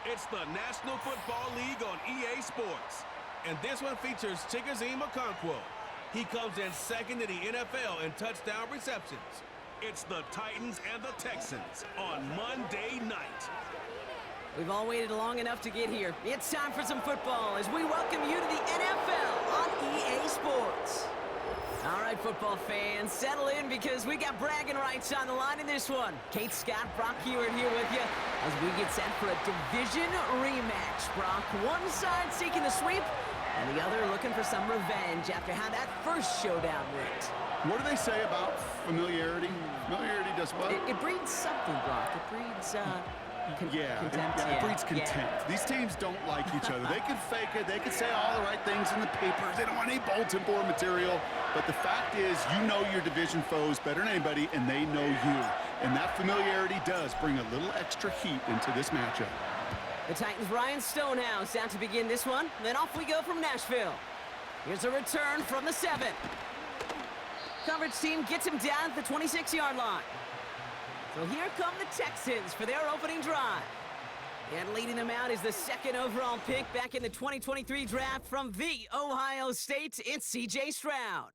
It's the National Football League on EA Sports. And this one features Chigozie Okonkwo. He comes in second in the NFL in touchdown receptions. It's the Titans and the Texans on Monday night. We've all waited long enough to get here. It's time for some football as we welcome you to the NFL on EA Sports. All right, football fans, settle in because we got bragging rights on the line in this one. Kate, Scott, Brock Hewitt here with you as we get set for a division rematch. Brock, one side seeking the sweep, and the other looking for some revenge after how that first showdown went. What do they say about familiarity? Familiarity does what? It breeds something, Brock. It breeds, contempt. It breeds contempt. Yeah. These teams don't like each other. They can fake it. They can say all the right things in the papers. They don't want any bulletin board material. But the fact is, you know your division foes better than anybody, and they know you. And that familiarity does bring a little extra heat into this matchup. The Titans' Ryan Stonehouse out to begin this one. Then off we go from Nashville. Here's a return from the 7. Coverage team gets him down at the 26-yard line. So here come the Texans for their opening drive. And leading them out is the second overall pick back in the 2023 draft from the Ohio State. It's C.J. Stroud.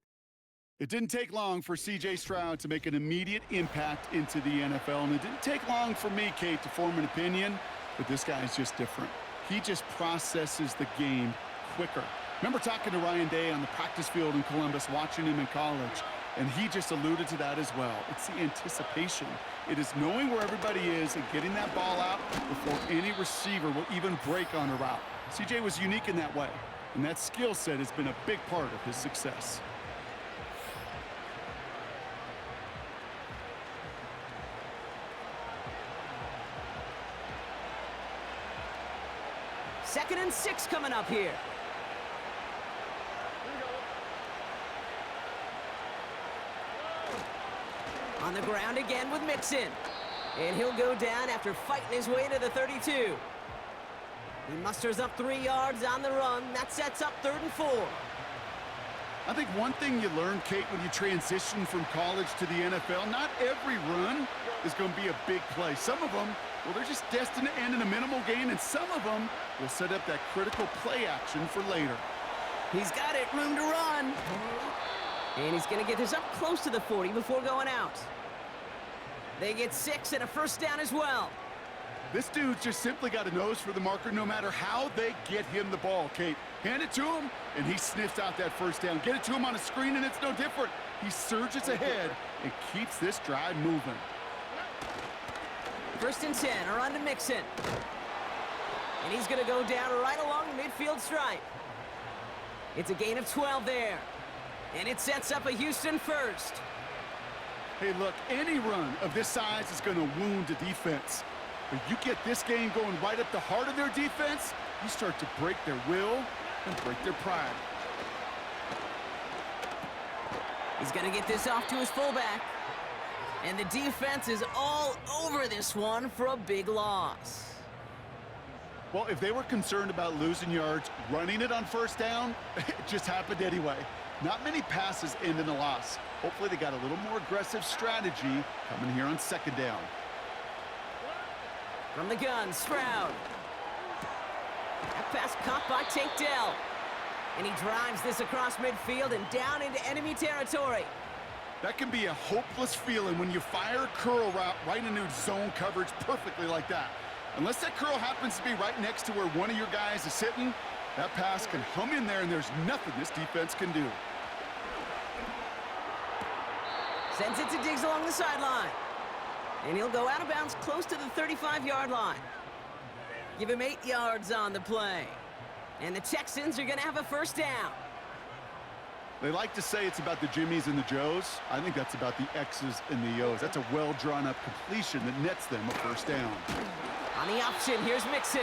It didn't take long for C.J. Stroud to make an immediate impact into the NFL, and it didn't take long for me, Kate, to form an opinion, but this guy is just different. He just processes the game quicker. Remember talking to Ryan Day on the practice field in Columbus, watching him in college, and he just alluded to that as well. It's the anticipation. It is knowing where everybody is and getting that ball out before any receiver will even break on a route. C.J. was unique in that way, and that skill set has been a big part of his success. Second and 6 coming up here. On the ground again with Mixon. And he'll go down after fighting his way to the 32. He musters up 3 yards on the run. That sets up 3rd and 4. I think one thing you learn, Kate, when you transition from college to the NFL, not every run is going to be a big play. Some of them, well, they're just destined to end in a minimal gain, and some of them will set up that critical play action for later. He's got it, room to run. And he's going to get this up close to the 40 before going out. They get 6 and a first down as well. This dude's just simply got a nose for the marker no matter how they get him the ball, Kate. Hand it to him, and he sniffs out that first down. Get it to him on a screen, and it's no different. He surges ahead and keeps this drive moving. 1st and 10, a run to Mixon. And he's going to go down right along the midfield stripe. It's a gain of 12 there. And it sets up a Houston first. Hey, look, any run of this size is going to wound the defense. But you get this game going right up the heart of their defense, you start to break their will and break their pride. He's going to get this off to his fullback. And the defense is all over this one for a big loss. Well, if they were concerned about losing yards, running it on first down, it just happened anyway. Not many passes end in a loss. Hopefully they got a little more aggressive strategy coming here on 2nd down. From the gun, Stroud. That pass caught by Tank Dell. And he drives this across midfield and down into enemy territory. That can be a hopeless feeling when you fire a curl route right into zone coverage perfectly like that. Unless that curl happens to be right next to where one of your guys is sitting, that pass can hum in there and there's nothing this defense can do. Sends it to Diggs along the sideline. And he'll go out of bounds close to the 35-yard line. Give him 8 yards on the play. And the Texans are going to have a first down. They like to say it's about the Jimmies and the Joes. I think that's about the X's and the O's. That's a well-drawn-up completion that nets them a first down. On the option, here's Mixon.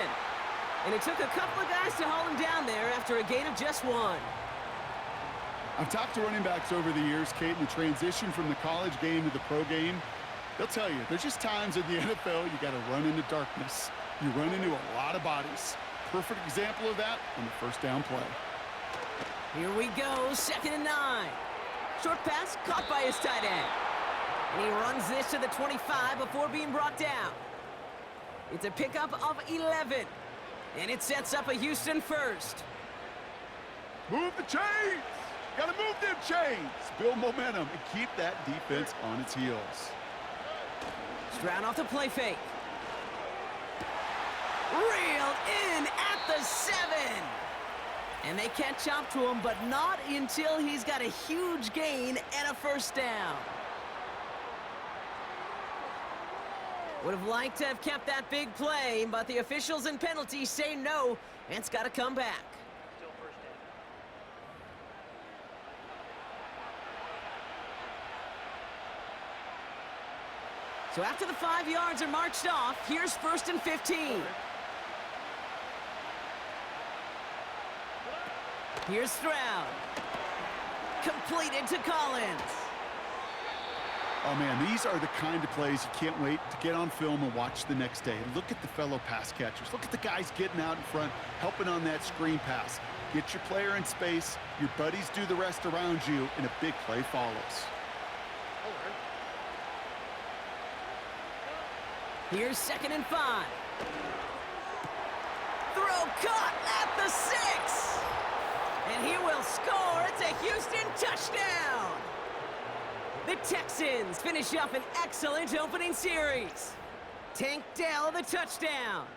And it took a couple of guys to hold him down there after a gain of just 1. I've talked to running backs over the years, Kate, and the transition from the college game to the pro game. They'll tell you, there's just times in the NFL you got to run into darkness. You run into a lot of bodies. Perfect example of that on the first down play. Here we go, 2nd and 9. Short pass caught by his tight end. And he runs this to the 25 before being brought down. It's a pickup of 11. And it sets up a Houston first. Move the chains! Gotta move them chains! Build momentum and keep that defense on its heels. Stroud off the play fake. Reeled in at the 7. And they catch up to him, but not until he's got a huge gain and a first down. Would have liked to have kept that big play, but the officials and penalties say no, and it's got to come back. Still first down. So after the 5 yards are marched off, here's 1st and 15. Here's Stroud. Completed to Collins. Oh, man, these are the kind of plays you can't wait to get on film and watch the next day. Look at the fellow pass catchers. Look at the guys getting out in front, helping on that screen pass. Get your player in space, your buddies do the rest around you, and a big play follows. Here's 2nd and 5. Throw caught at the 6. And he will score. It's a Houston touchdown. The Texans finish up an excellent opening series. Tank Dell, the touchdown.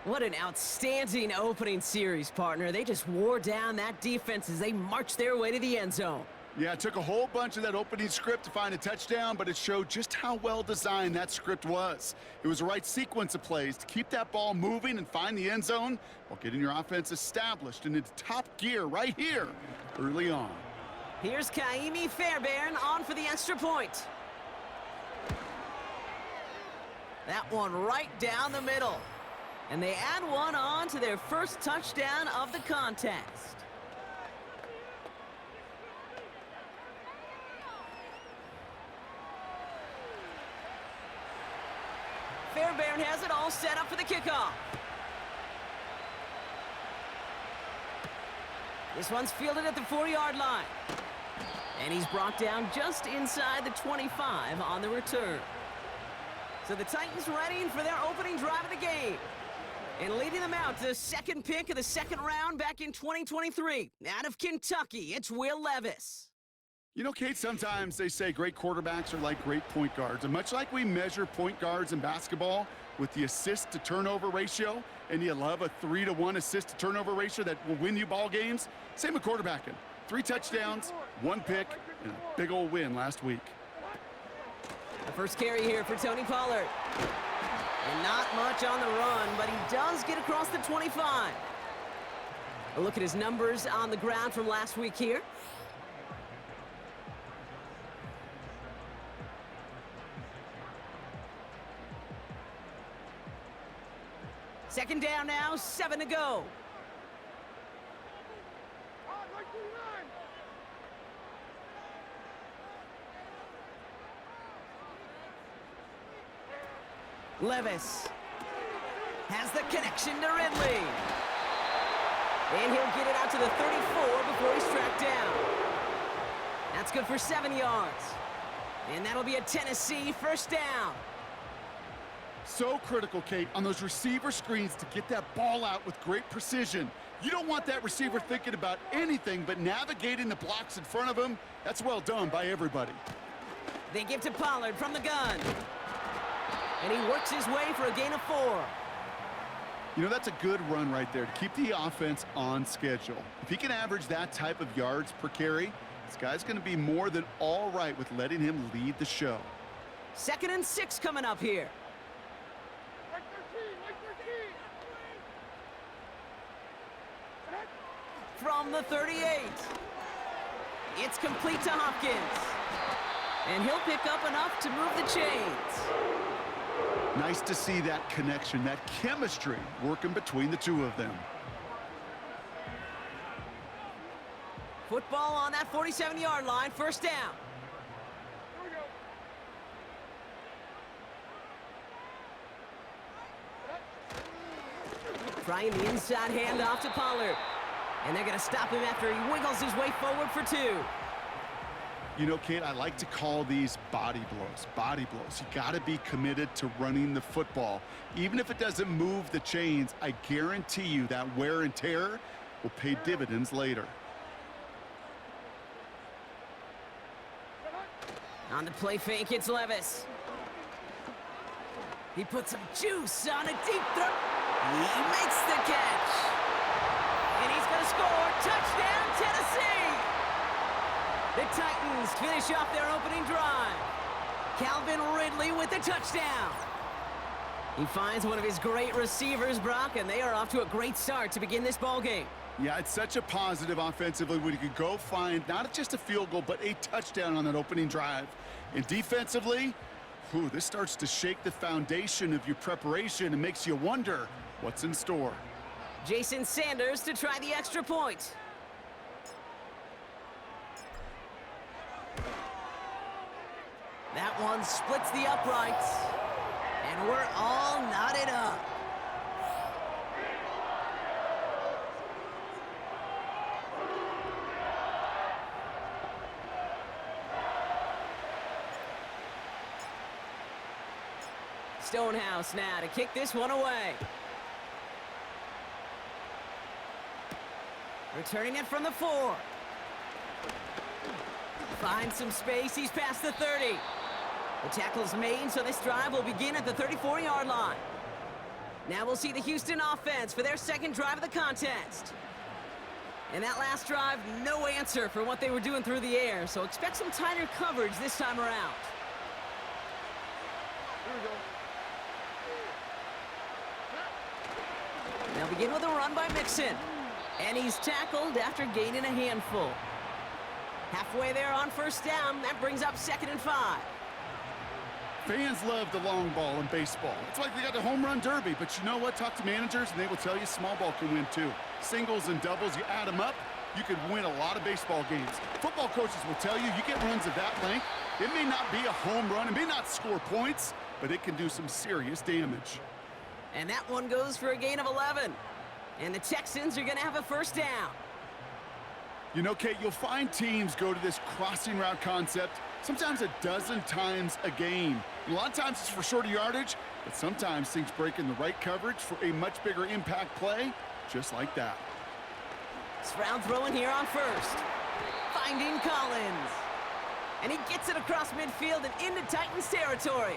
What an outstanding opening series, partner. They just wore down that defense as they marched their way to the end zone. Yeah, it took a whole bunch of that opening script to find a touchdown, but it showed just how well designed that script was. It was the right sequence of plays to keep that ball moving and find the end zone while getting your offense established and into top gear right here early on. Here's Kaimi Fairbairn on for the extra point. That one right down the middle. And they add one on to their first touchdown of the contest. Fairbairn has it all set up for the kickoff. This one's fielded at the 4-yard line. And he's brought down just inside the 25 on the return. So the Titans ready for their opening drive of the game. And leading them out to the second pick of the second round back in 2023. Out of Kentucky, it's Will Levis. You know, Kate, sometimes they say great quarterbacks are like great point guards. And much like we measure point guards in basketball with the assist-to-turnover ratio, and you love a 3-to-1 assist-to-turnover ratio that will win you ball games, same with quarterbacking. 3 touchdowns, 1 pick, and a big old win last week. The first carry here for Tony Pollard. And not much on the run, but he does get across the 25. A look at his numbers on the ground from last week here. Second down now, 7 to go. Levis has the connection to Ridley. And he'll get it out to the 34 before he's tracked down. That's good for 7 yards. And that'll be a Tennessee first down. So critical, Kate, on those receiver screens to get that ball out with great precision. You don't want that receiver thinking about anything but navigating the blocks in front of him. That's well done by everybody. They give to Pollard from the gun. And he works his way for a gain of 4. You know, that's a good run right there to keep the offense on schedule. If he can average that type of yards per carry, this guy's going to be more than all right with letting him lead the show. 2nd and 6 coming up here. From the 38. It's complete to Hopkins. And he'll pick up enough to move the chains. Nice to see that connection, that chemistry working between the two of them. Football on that 47-yard line, first down. Trying the inside handoff to Pollard. And they're going to stop him after he wiggles his way forward for 2. You know, Kate, I like to call these body blows. Body blows. You got to be committed to running the football. Even if it doesn't move the chains, I guarantee you that wear and tear will pay dividends later. On the play fake, it's Levis. He puts some juice on a deep throw. He makes the catch. And he's going to score. Touchdown, Tennessee! The Titans finish off their opening drive. Calvin Ridley with the touchdown. He finds one of his great receivers, Brock, and they are off to a great start to begin this ball game. Yeah, it's such a positive offensively when you could go find not just a field goal, but a touchdown on that opening drive. And defensively, this starts to shake the foundation of your preparation and makes you wonder what's in store. Jason Sanders to try the extra point. That one splits the uprights, and we're all knotted up. Stonehouse now to kick this one away. Returning it from the 4. Finds some space. He's past the 30. The tackle's made, so this drive will begin at the 34-yard line. Now we'll see the Houston offense for their second drive of the contest. And that last drive, no answer for what they were doing through the air, so expect some tighter coverage this time around. Here we go. They'll begin with a run by Mixon. And he's tackled after gaining a handful. Halfway there on first down. That brings up 2nd and 5. Fans love the long ball in baseball. It's like they got the home run derby, but you know what? Talk to managers and they will tell you small ball can win too. Singles and doubles, you add them up, you could win a lot of baseball games. Football coaches will tell you get runs of that length. It may not be a home run, it may not score points, but it can do some serious damage. And that one goes for a gain of 11. And the Texans are going to have a first down. You know, Kate, you'll find teams go to this crossing route concept sometimes a dozen times a game. A lot of times it's for shorter yardage, but sometimes things break in the right coverage for a much bigger impact play, just like that. Stroud throwing here on first. Finding Collins. And he gets it across midfield and into Titans territory.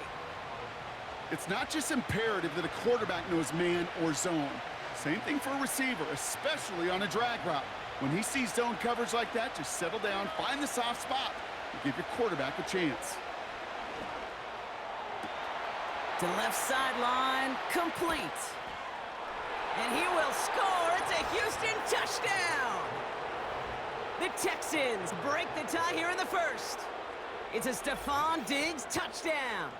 It's not just imperative that a quarterback knows man or zone. Same thing for a receiver, especially on a drag route. When he sees zone coverage like that, just settle down, find the soft spot, and give your quarterback a chance. To left sideline, complete. And he will score. It's a Houston touchdown. The Texans break the tie here in the first. It's a Stephon Diggs touchdown.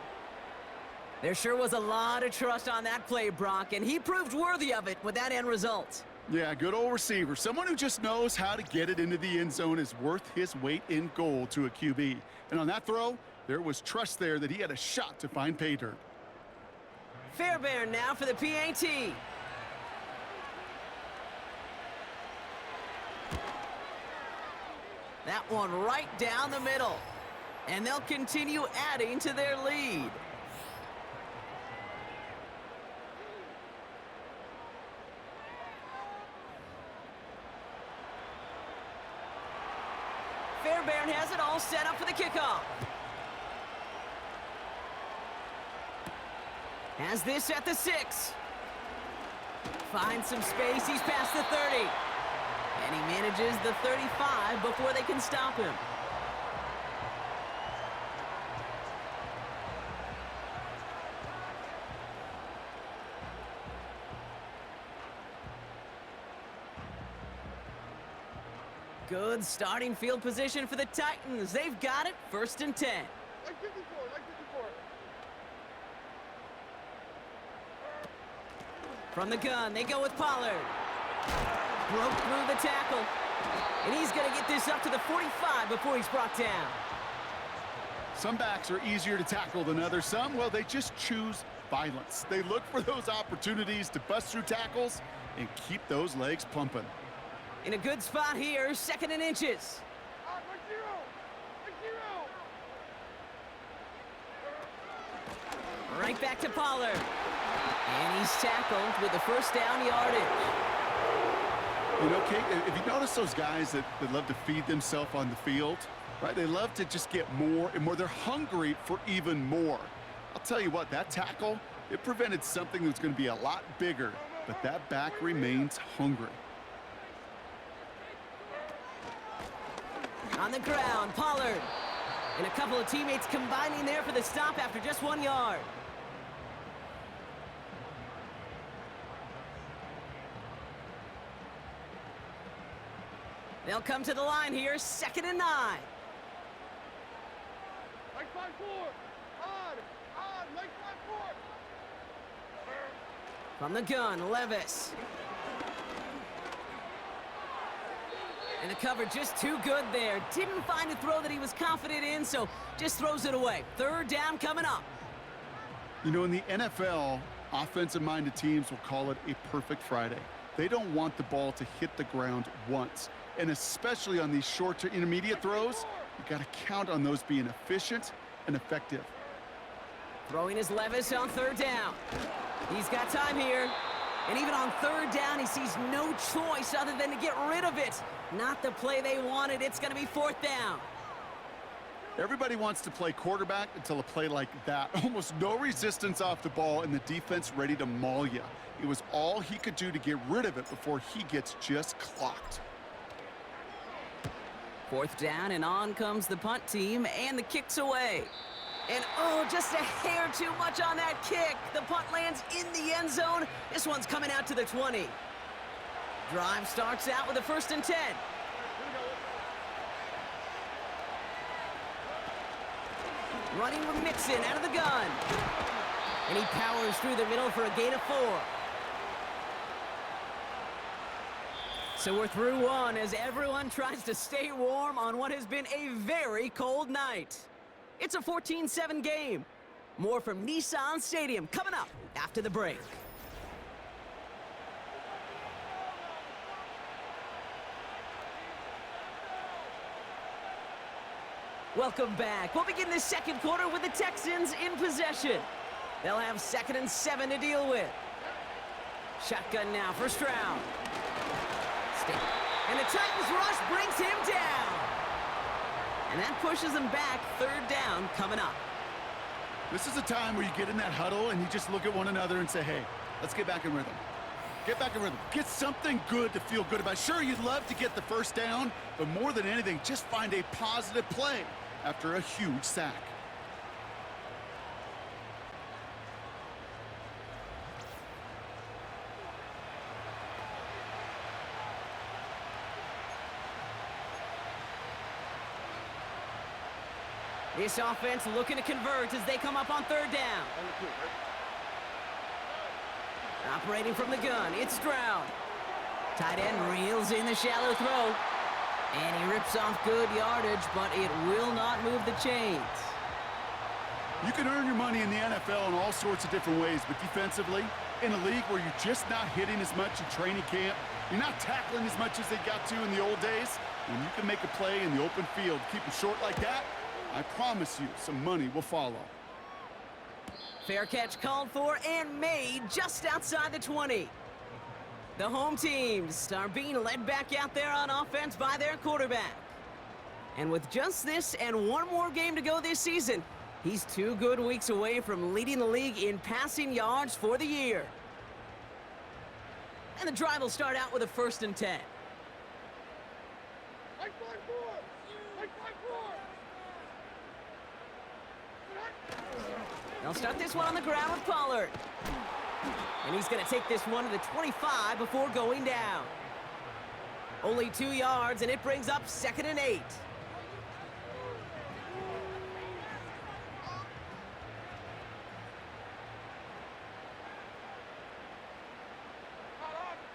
There sure was a lot of trust on that play, Brock, and he proved worthy of it with that end result. Yeah, good old receiver. Someone who just knows how to get it into the end zone is worth his weight in gold to a QB. And on that throw, there was trust there that he had a shot to find pay dirt. Fairbairn now for the PAT. That one right down the middle. And they'll continue adding to their lead. Fairbairn has it all set up for the kickoff. Has this at the 6. Finds some space. He's past the 30. And he manages the 35 before they can stop him. Good starting field position for the Titans. They've got it, 1st and 10. Like 54, like 54. From the gun, they go with Pollard. Broke through the tackle. And he's going to get this up to the 45 before he's brought down. Some backs are easier to tackle than others. Some, well, they just choose violence. They look for those opportunities to bust through tackles and keep those legs pumping. In a good spot here, 2nd and inches. Like 0. Like 0. Right back to Pollard. And he's tackled with the first down yardage. You know, Kate, if you notice those guys that love to feed themselves on the field, right? They love to just get more and more. They're hungry for even more. I'll tell you what, that tackle, it prevented something that's going to be a lot bigger, but that back remains hungry. On the ground, Pollard. And a couple of teammates combining there for the stop after just 1 yard. They'll come to the line here, 2nd and 9. Like 5-4. Odd, like 5-4. From the gun, Levis. And the cover just too good there. Didn't find a throw that he was confident in, so just throws it away. 3rd down coming up. You know, in the NFL, offensive-minded teams will call it a perfect Friday. They don't want the ball to hit the ground once. And especially on these short to intermediate throws, you got to count on those being efficient and effective. Throwing his Levis on 3rd down. He's got time here. And even on 3rd down, he sees no choice other than to get rid of it. Not the play they wanted. It's going to be 4th down. Everybody wants to play quarterback until a play like that. Almost no resistance off the ball and the defense ready to maul you. It was all he could do to get rid of it before he gets just clocked. 4th down, and on comes the punt team, and the kick's away. And, oh, just a hair too much on that kick. The punt lands in the end zone. This one's coming out to the 20. Drive starts out with a 1st and 10. Running with Mixon out of the gun. And he powers through the middle for a gain of 4. So we're through 1 as everyone tries to stay warm on what has been a very cold night. It's a 14-7 game. More from Nissan Stadium coming up after the break. Welcome back. We'll begin this 2nd quarter with the Texans in possession. They'll have 2nd and 7 to deal with. Shotgun now for Stroud. And the Titans rush brings him down. And that pushes them back. 3rd down coming up. This is a time where you get in that huddle and you just look at one another and say, hey, let's get back in rhythm. Get back in rhythm. Get something good to feel good about. Sure, you'd love to get the 1st down, but more than anything, just find a positive play after a huge sack. This offense looking to convert as they come up on 3rd down. Operating from the gun, it's Stroud. Tight end reels in the shallow throw. And he rips off good yardage, but it will not move the chains. You can earn your money in the NFL in all sorts of different ways, but defensively, in a league where you're just not hitting as much in training camp, you're not tackling as much as they got to in the old days, when you can make a play in the open field, keep them short like that, I promise you some money will follow. Fair catch called for and made just outside the 20. The home teams are being led back out there on offense by their quarterback. And with just this and 1 more game to go this season, he's 2 good weeks away from leading the league in passing yards for the year. And the drive will start out with a 1st and 10. Like 5-4. Like 5-4. They'll start this one on the ground with Pollard. And he's going to take this one to the 25 before going down. Only 2 yards, and it brings up 2nd and 8.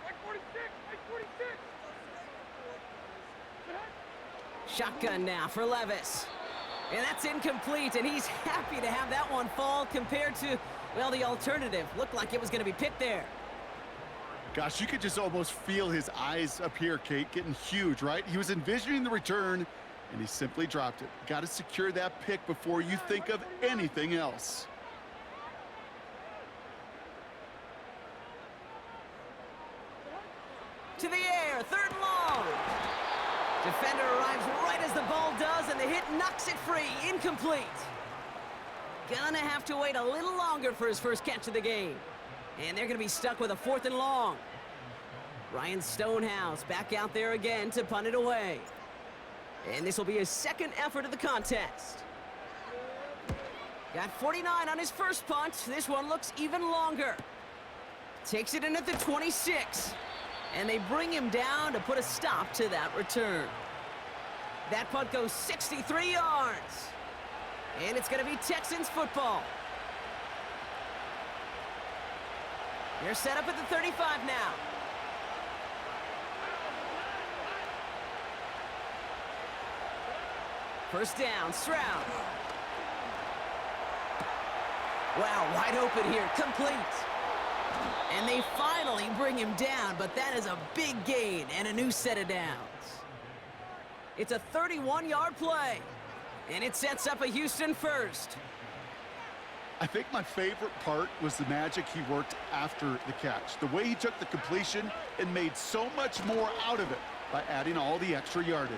Like 46. Like 46. Shotgun now for Levis. And that's incomplete, and he's happy to have that one fall compared to, well, the alternative. Looked like it was going to be picked there. Gosh, you could just almost feel his eyes up here, Kate, getting huge, right? He was envisioning the return, and he simply dropped it. Got to secure that pick before you think of anything else. Defender arrives right as the ball does, and the hit knocks it free. Incomplete. Gonna have to wait a little longer for his first catch of the game. And they're gonna be stuck with a 4th and long. Ryan Stonehouse back out there again to punt it away. And this will be his second effort of the contest. Got 49 on his first punt. This one looks even longer. Takes it in at the 26. And they bring him down to put a stop to that return. That punt goes 63 yards. And it's going to be Texans football. They're set up at the 35 now. First down, Stroud. Wow, wide open here, complete. And they finally bring him down, but that is a big gain and a new set of downs. It's a 31-yard play, and it sets up a Houston first. I think my favorite part was the magic he worked after the catch. The way he took the completion and made so much more out of it by adding all the extra yardage.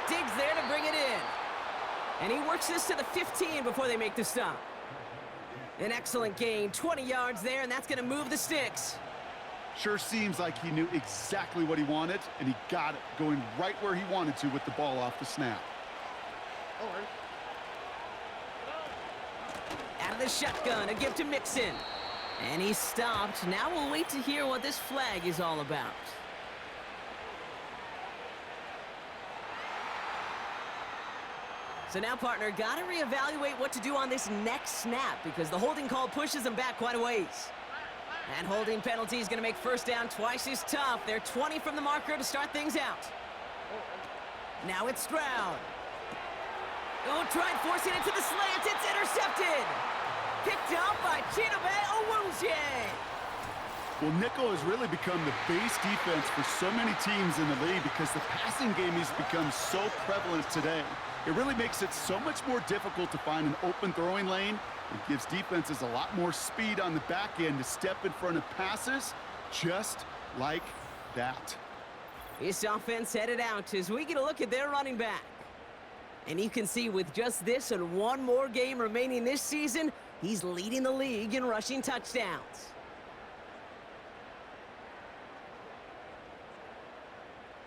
Diggs there to bring it in. And he works this to the 15 before they make the stop. An excellent gain, 20 yards there, and that's going to move the sticks. Sure seems like he knew exactly what he wanted, and he got it, going right where he wanted to with the ball off the snap. Out of the shotgun, a give to Mixon. And he stopped. Now we'll wait to hear what this flag is all about. So now, partner, got to reevaluate what to do on this next snap because the holding call pushes them back quite a ways. And holding penalty is going to make first down twice as tough. They're 20 from the marker to start things out. Now it's Stroud. Oh, tried forcing it to the slant. It's intercepted. Picked up by Chidobe Owuzie. Well, nickel has really become the base defense for so many teams in the league because the passing game has become so prevalent today. It really makes it so much more difficult to find an open throwing lane. It gives defenses a lot more speed on the back end to step in front of passes just like that. This offense headed out as we get a look at their running back. And you can see with just this and one more game remaining this season, he's leading the league in rushing touchdowns.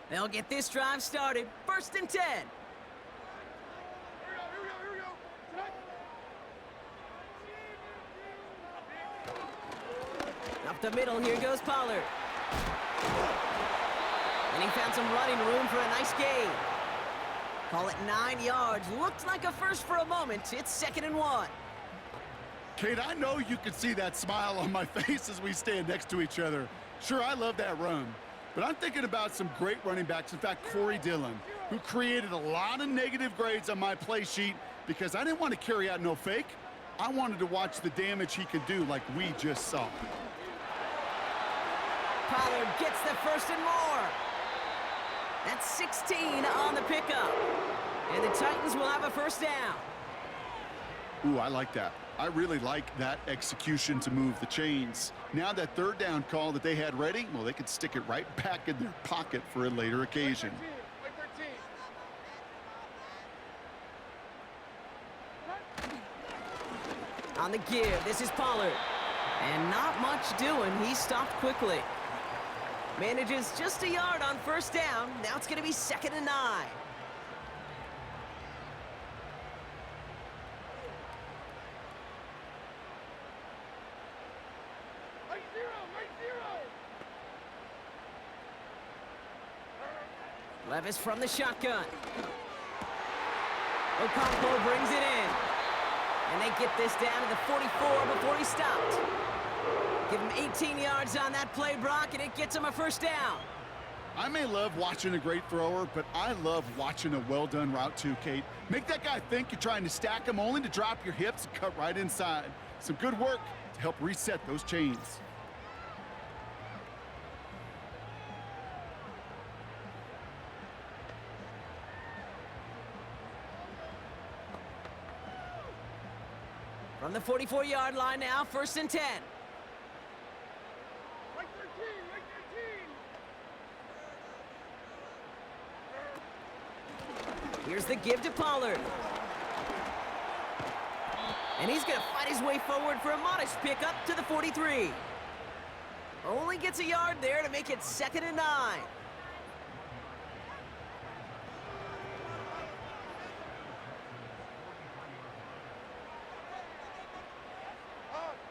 They'll get this drive started. 1st and 10. Here we go. Up the middle, here goes Pollard. And he found some running room for a nice gain. Call it 9 yards. Looked like a first for a moment. It's 2nd and 1. Kate, I know you can see that smile on my face as we stand next to each other. Sure, I love that run. But I'm thinking about some great running backs. In fact, Corey Dillon, who created a lot of negative grades on my play sheet because I didn't want to carry out no fake. I wanted to watch the damage he could do like we just saw. Pollard gets the 1st and more. That's 16 on the pickup. And the Titans will have a first down. Ooh, I like that. I really like that execution to move the chains. Now that 3rd down call that they had ready, well, they could stick it right back in their pocket for a later occasion. Like 13. On the give, this is Pollard. And not much doing. He stopped quickly. Manages just a yard on 1st down. Now it's going to be 2nd and 9. Like zero. Levis from the shotgun. Okonkwo brings it in. And they get this down to the 44 before he stopped. Give him 18 yards on that play, Brock, and it gets him a first down. I may love watching a great thrower, but I love watching a well-done route too, Kate. Make that guy think you're trying to stack him only to drop your hips and cut right inside. Some good work to help reset those chains. From the 44-yard line now, 1st and 10. Like 13. Here's the give to Pollard. And he's going to fight his way forward for a modest pickup to the 43. Only gets a yard there to make it 2nd and 9.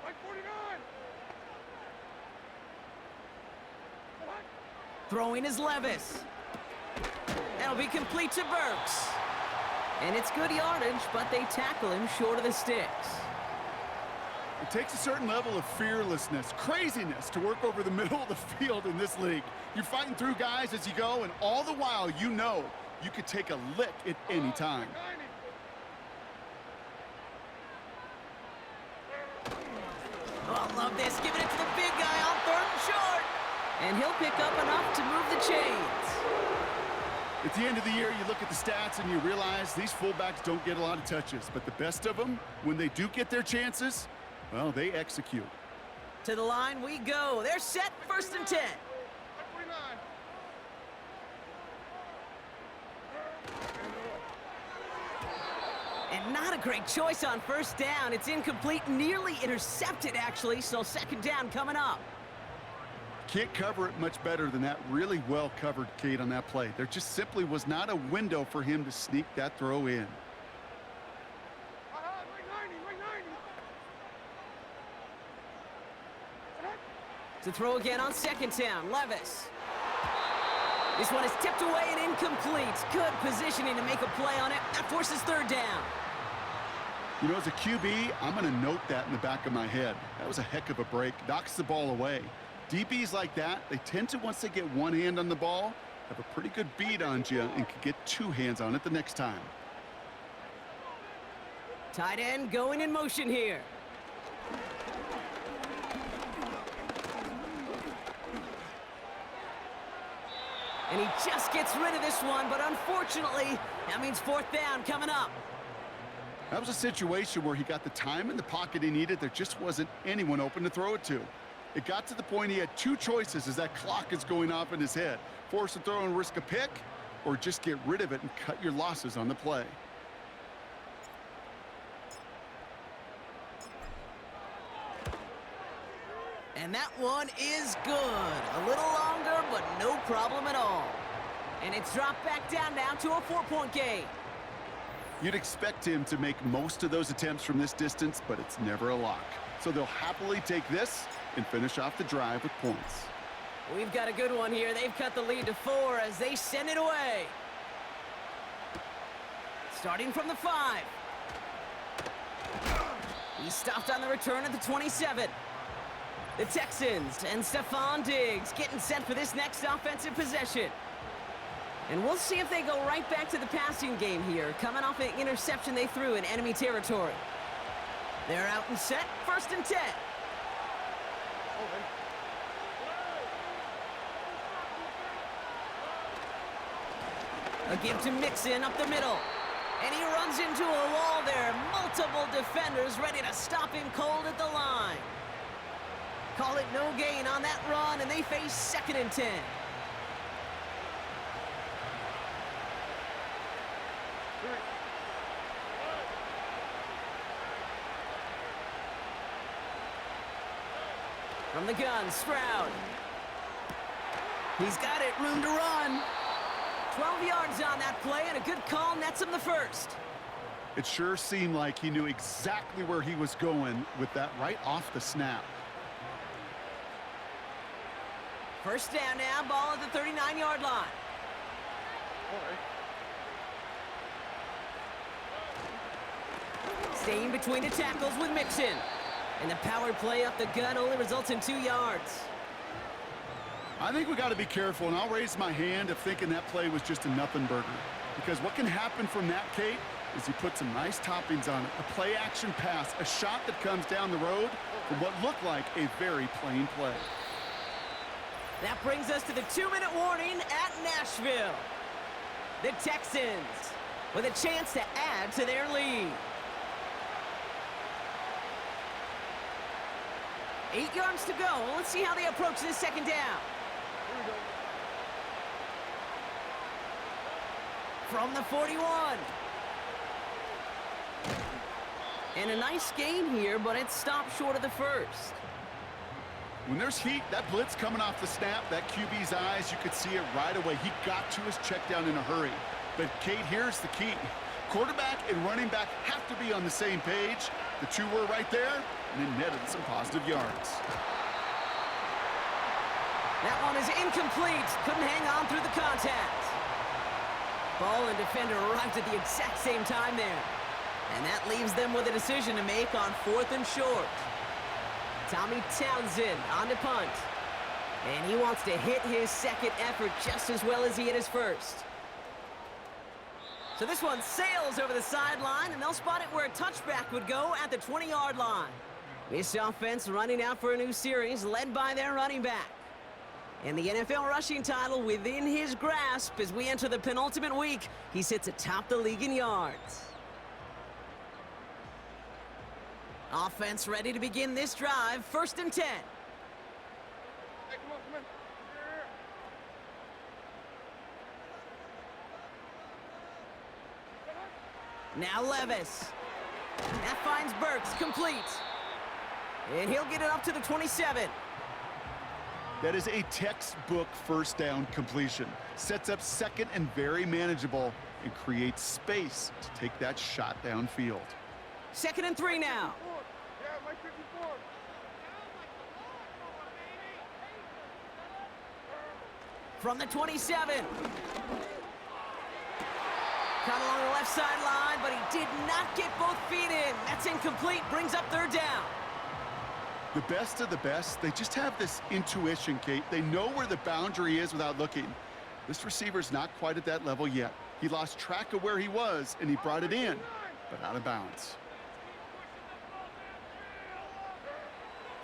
Right 49. Throwing is Levis. That'll be complete to Burks. And it's good yardage, but they tackle him short of the sticks. It takes a certain level of fearlessness, craziness to work over the middle of the field in this league. You're fighting through guys as you go, and all the while you know you could take a lick at any time. Oh, I love this. Giving it to the big guy on 3rd and short. And he'll pick up enough to move the chains. At the end of the year, you look at the stats and you realize these fullbacks don't get a lot of touches. But the best of them, when they do get their chances, well, they execute. To the line we go. They're set, 1st and 10. Right 49. And not a great choice on 1st down. It's incomplete, nearly intercepted, actually, so 2nd down coming up. Can't cover it much better than that really well covered Kate on that play. There just simply was not a window for him to sneak that throw in. Right 90. To throw again on 2nd down, Levis. This one is tipped away and incomplete. Good positioning to make a play on it. That forces 3rd down. You know, as a QB, I'm going to note that in the back of my head. That was a heck of a break. Knocks the ball away. DBs like that, they tend to, once they get one hand on the ball, have a pretty good beat on you and can get 2 hands on it the next time. Tight end going in motion here. And he just gets rid of this one, but unfortunately, that means 4th down coming up. That was a situation where he got the time in the pocket he needed. There just wasn't anyone open to throw it to. It got to the point he had 2 choices as that clock is going off in his head. Force a throw and risk a pick, or just get rid of it and cut your losses on the play. And that one is good. A little longer, but no problem at all. And it's dropped back down now to a 4-point game. You'd expect him to make most of those attempts from this distance, but it's never a lock. So they'll happily take this and finish off the drive with points. We've got a good one here. They've cut the lead to 4 as they send it away. Starting from the 5. He stopped on the return at the 27. The Texans and Stephon Diggs getting set for this next offensive possession. And we'll see if they go right back to the passing game here, coming off an interception they threw in enemy territory. They're out and set, 1st and 10. A give to Mixon up the middle. And he runs into a wall there. Multiple defenders ready to stop him cold at the line. Call it no gain on that run, and they face 2nd and 10. From the gun, Stroud. He's got it, room to run. 12 yards on that play, and a good call nets him the 1st. It sure seemed like he knew exactly where he was going with that right off the snap. 1st down now, ball at the 39-yard line. Staying between the tackles with Mixon. And the power play up the gut only results in 2 yards. I think we got to be careful, and I'll raise my hand if thinking that play was just a nothing burger. Because what can happen from that, Kate, is he put some nice toppings on it. A play-action pass, a shot that comes down the road from what looked like a very plain play. That brings us to the 2-minute warning at Nashville. The Texans with a chance to add to their lead. 8 yards to go. Let's see how they approach this 2nd down. From the 41. And a nice gain here, but it stopped short of the first. When there's heat, that blitz coming off the snap, that QB's eyes, you could see it right away. He got to his check down in a hurry. But, Kate, here's the key. Quarterback and running back have to be on the same page. The two were right there, and it netted some positive yards. That one is incomplete. Couldn't hang on through the contact. Ball and defender arrived at the exact same time there. And that leaves them with a decision to make on 4th and short. Tommy Townsend on to punt. And he wants to hit his second effort just as well as he hit his first. So this one sails over the sideline, and they'll spot it where a touchback would go at the 20-yard line. This offense running out for a new series, led by their running back. And the NFL rushing title within his grasp as we enter the penultimate week. He sits atop the league in yards. Offense ready to begin this drive. 1st and 10. Hey, come on, come on. Here. Now Levis. That finds Burks, complete. And he'll get it up to the 27. That is a textbook first down completion. Sets up 2nd and very manageable and creates space to take that shot downfield. 2nd and 3 now. Yeah, Mike 54. From the 27. Caught along the left sideline, but he did not get both feet in. That's incomplete, brings up 3rd down. The best of the best, they just have this intuition, Kate. They know where the boundary is without looking. This receiver's not quite at that level yet. He lost track of where he was, and he brought it in, but out of bounds.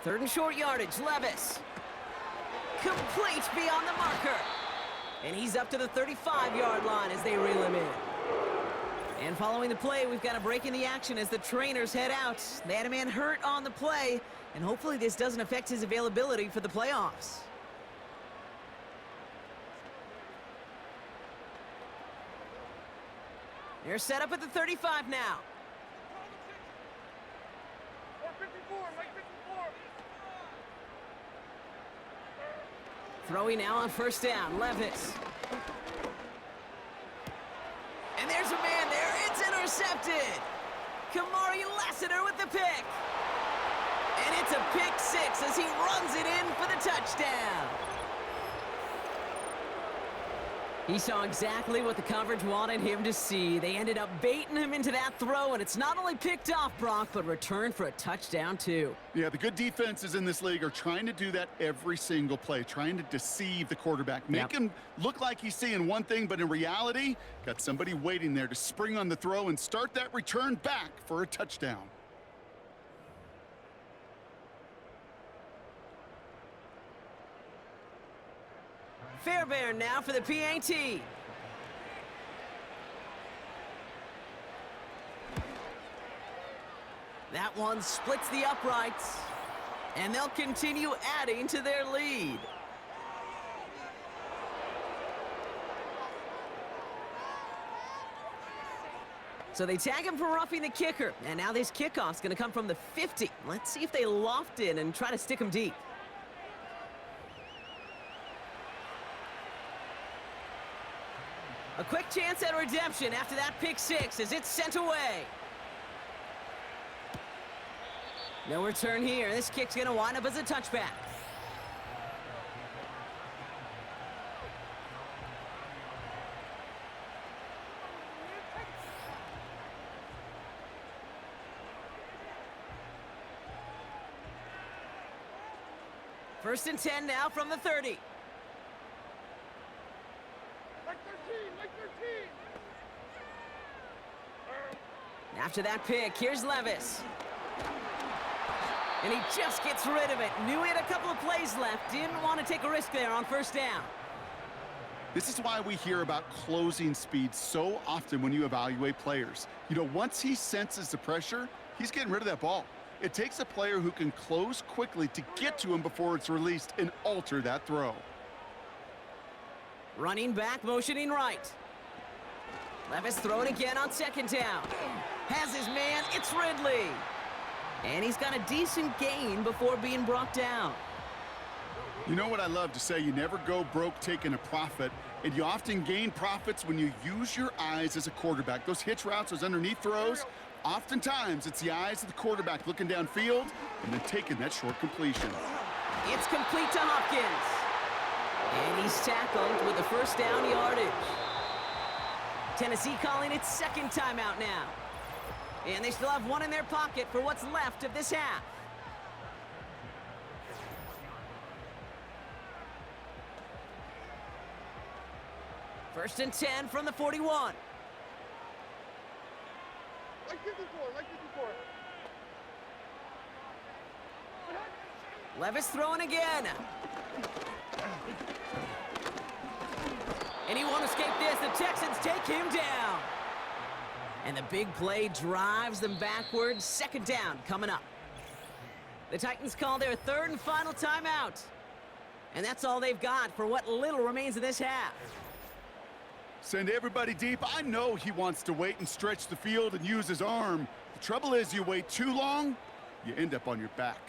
3rd and short yardage, Levis. Complete beyond the marker. And he's up to the 35-yard line as they reel him in. And following the play, we've got a break in the action as the trainers head out. They had a man hurt on the play, and hopefully this doesn't affect his availability for the playoffs. They're set up at the 35 now. 54, Mike 54. Throwing now on 1st down, Levis. And there's a man there, it's intercepted. Kamari Lassiter with the pick. And it's a pick 6 as he runs it in for the touchdown. He saw exactly what the coverage wanted him to see. They ended up baiting him into that throw, and it's not only picked off, Brock, but returned for a touchdown, too. Yeah, the good defenses in this league are trying to do that every single play, trying to deceive the quarterback. Make him look like he's seeing one thing, but in reality, got somebody waiting there to spring on the throw and start that return back for a touchdown. Fairbairn now for the PAT. That one splits the uprights, and they'll continue adding to their lead. So they tag him for roughing the kicker, and now this kickoff's going to come from the 50. Let's see if they loft in and try to stick him deep. A quick chance at redemption after that pick 6 as it's sent away. No return here. This kick's going to wind up as a touchback. First and 10 now from the 30. Mike 13, Mike 13. After that pick, here's Levis. And he just gets rid of it. Knew he had a couple of plays left. Didn't want to take a risk there on 1st down. This is why we hear about closing speed so often when you evaluate players. You know, once he senses the pressure, he's getting rid of that ball. It takes a player who can close quickly to get to him before it's released and alter that throw. Running back, motioning right. Levis throwing again on second down. Has his man, it's Ridley. And he's got a decent gain before being brought down. You know what I love to say? You never go broke taking a profit, and you often gain profits when you use your eyes as a quarterback. Those hitch routes, those underneath throws, oftentimes it's the eyes of the quarterback looking downfield and then taking that short completion. It's complete to Hopkins. And he's tackled with the first down yardage. Tennessee calling its second timeout now. And they still have one in their pocket for what's left of this half. First and 10 from the 41. Like 54, like 54. Levis throwing again. And he won't escape this. The Texans take him down. And the big play drives them backwards. Second down coming up. The Titans call their third and final timeout. And that's all they've got for what little remains of this half. Send everybody deep. I know he wants to wait and stretch the field and use his arm. The trouble is you wait too long, you end up on your back.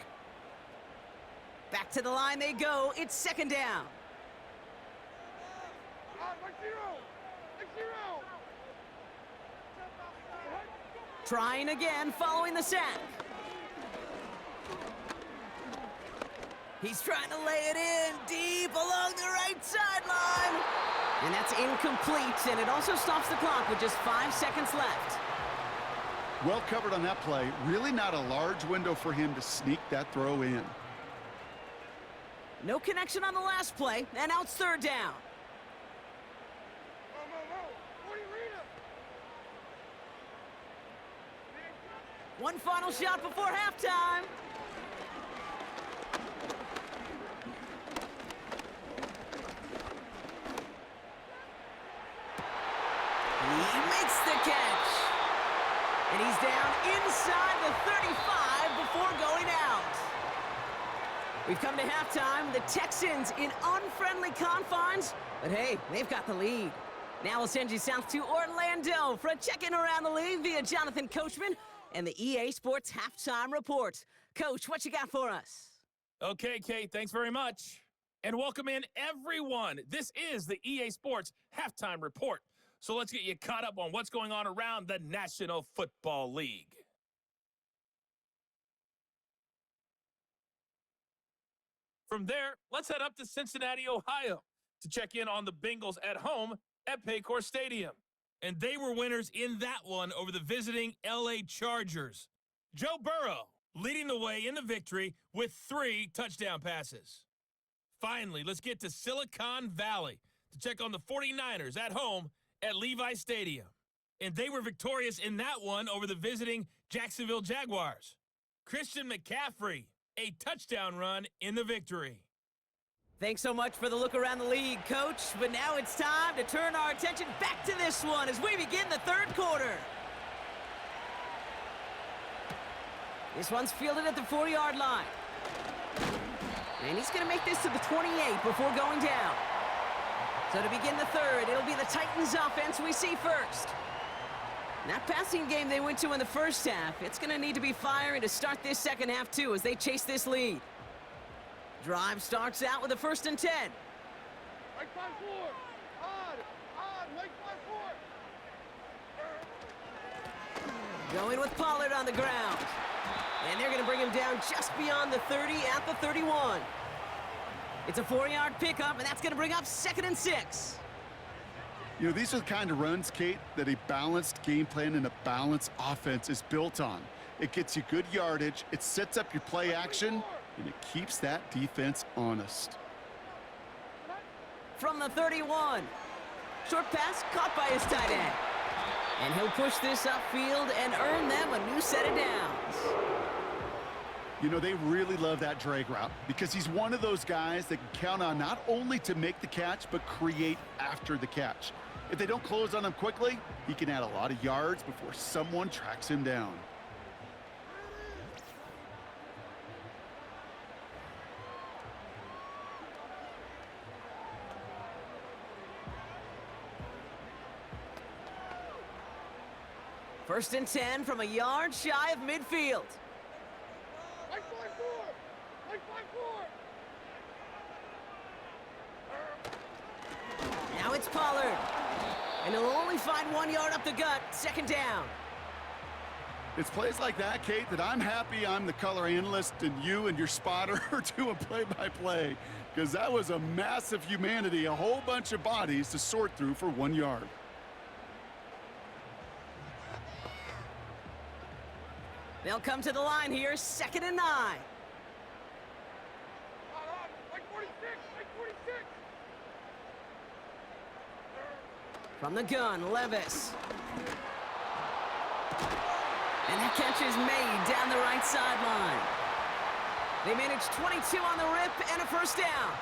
Back to the line they go. It's second down. Like zero. Like zero. Trying again following the sack. He's trying to lay it in deep along the right sideline. And that's incomplete, and it also stops the clock with just 5 seconds left. Well covered on that play. Really not a large window for him to sneak that throw in. No connection on the last play, and now it's third down. What do you read him? One final shot before halftime. He makes the catch. And he's down inside the 35 before going out. We've come to halftime. The Texans in unfriendly confines. But hey, they've got the lead. Now we'll send you south to Orlando for a check-in around the league via Jonathan Coachman and the EA Sports Halftime Report. Coach, what you got for us? Okay, Kate, thanks very much. And welcome in, everyone. This is the EA Sports Halftime Report. So let's get you caught up on what's going on around the National Football League. From there, let's head up to Cincinnati, Ohio, to check in on the Bengals at home at Paycor Stadium. And they were winners in that one over the visiting LA Chargers. Joe Burrow leading the way in the victory with 3 touchdown passes. Finally, let's get to Silicon Valley to check on the 49ers at home at Levi Stadium. And they were victorious in that one over the visiting Jacksonville Jaguars. Christian McCaffrey, a touchdown run in the victory. Thanks so much for the look around the league, Coach. But now it's time to turn our attention back to this one as we begin the third quarter. This one's fielded at the 40-yard line. And he's going to make this to the 28 before going down. So to begin the third, it'll be the Titans offense we see first. That passing game they went to in the first half, it's going to need to be firing to start this second half too as they chase this lead. Drive starts out with a first and 10. Like 5-4. Odd, like 5-4. Going with Pollard on the ground. And they're going to bring him down just beyond the 30 at the 31. It's a 4-yard pickup, and that's going to bring up second and 6. You know, these are the kind of runs, Kate, that a balanced game plan and a balanced offense is built on. It gets you good yardage, it sets up your play action, and it keeps that defense honest. From the 31. Short pass caught by his tight end. And he'll push this upfield and earn them a new set of downs. You know, they really love that drag route because he's one of those guys that can count on not only to make the catch, but create after the catch. If they don't close on him quickly, he can add a lot of yards before someone tracks him down. First and 10 from a yard shy of midfield. Like 5-4. Like 5-4. Now it's Pollard. And he'll only find 1 yard up the gut. Second down. It's plays like that, Kate, that I'm happy I'm the color analyst and you and your spotter are doing play-by-play. Because that was a massive humanity, a whole bunch of bodies to sort through for 1 yard. They'll come to the line here, 2nd and 9. Like 46. Like 46. From the gun, Levis. And that catch is made down the right sideline. They manage 22 on the rip and a first down.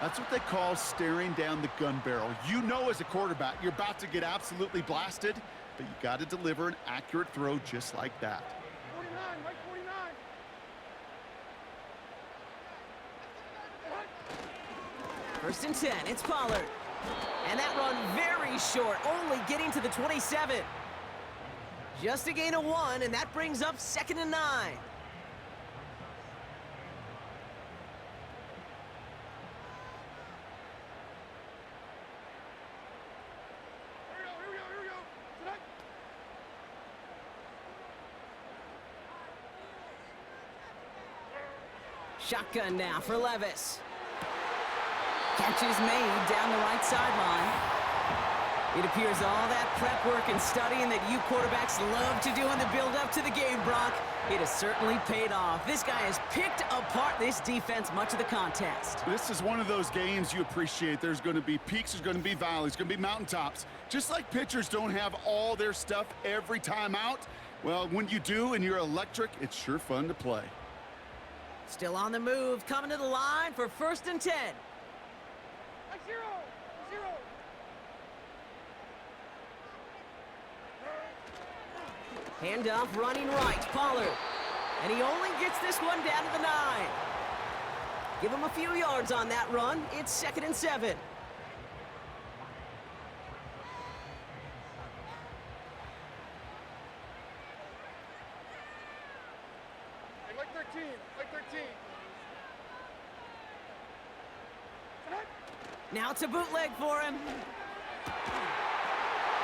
That's what they call staring down the gun barrel. You know as a quarterback, you're about to get absolutely blasted, but you got to deliver an accurate throw just like that. 49. Like 49. First and 10, it's Pollard. And that run very short, only getting to the 27. Just a gain of 1, and that brings up 2nd and 9. Here we go. Tonight. Shotgun now for Levis. Catch is made down the right sideline. It appears all that prep work and studying that you quarterbacks love to do in the build-up to the game, Brock, it has certainly paid off. This guy has picked apart this defense much of the contest. This is one of those games you appreciate. There's going to be peaks, there's going to be valleys, going to be mountaintops. Just like pitchers don't have all their stuff every time out, well, when you do and you're electric, it's sure fun to play. Still on the move, coming to the line for 1st and 10. Like 0. Handoff running right, Pollard. And he only gets this one down to the 9. Give him a few yards on that run. It's 2nd and 7. Like 13. Like 13. Tonight. Now it's a bootleg for him.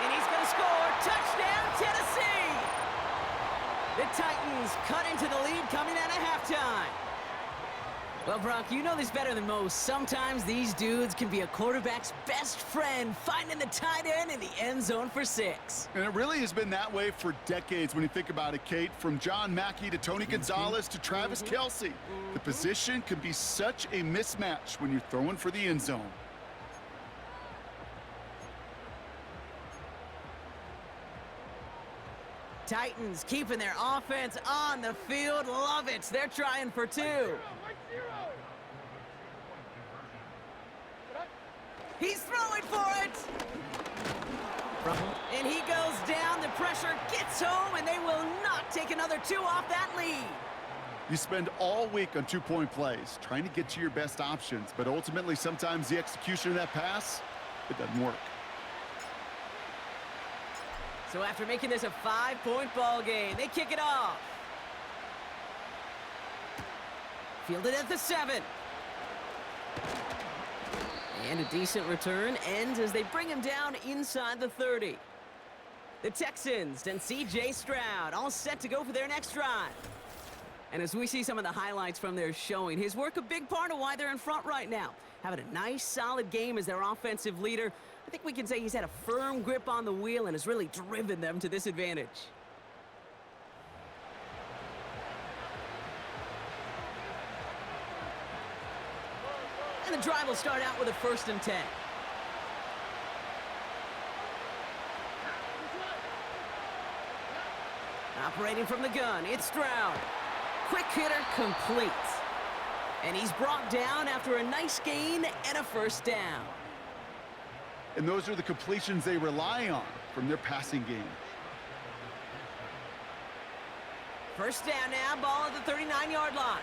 And he's going to score. Touchdown, Tennessee! The Titans cut into the lead coming out of halftime. Well, Brock, you know this better than most. Sometimes these dudes can be a quarterback's best friend, finding the tight end in the end zone for 6. And it really has been that way for decades when you think about it, Kate. From John Mackey to Tony Gonzalez to Travis Kelce. The position can be such a mismatch when you're throwing for the end zone. Titans keeping their offense on the field. Love it. They're trying for 2. Like 0. He's throwing for it. And he goes down. The pressure gets home, and they will not take another 2 off that lead. You spend all week on two-point plays, trying to get to your best options, but ultimately sometimes the execution of that pass, it doesn't work. So after making this a 5-point ball game, they kick it off. Fielded at the 7. And a decent return ends as they bring him down inside the 30. The Texans and C.J. Stroud all set to go for their next drive. And as we see some of the highlights from their showing, his work a big part of why they're in front right now. Having a nice, solid game as their offensive leader. I think we can say he's had a firm grip on the wheel and has really driven them to this advantage. And the drive will start out with a 1st and 10. Operating from the gun, it's Stroud. Quick hitter complete. And he's brought down after a nice gain and a first down. And those are the completions they rely on from their passing game. First down now, ball at the 39-yard line.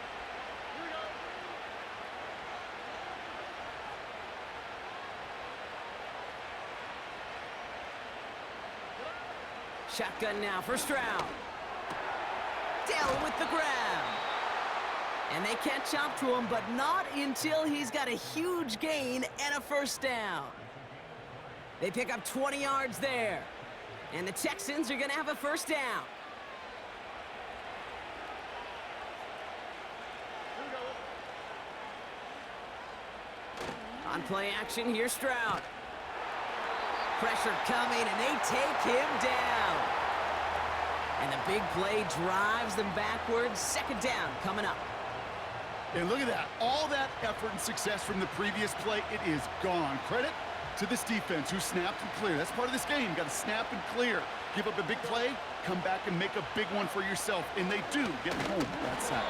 Shotgun now for Stroud. Dell with the grab. And they can't chop to him, but not until he's got a huge gain and a first down. They pick up 20 yards there. And the Texans are going to have a first down. On play action, here's Stroud. Pressure coming, and they take him down. And the big play drives them backwards. Second down coming up. And look at that. All that effort and success from the previous play, it is gone. Credit to this defense who snapped and cleared. That's part of this game. You got to snap and clear. Give up a big play, come back and make a big one for yourself. And they do get home that sack.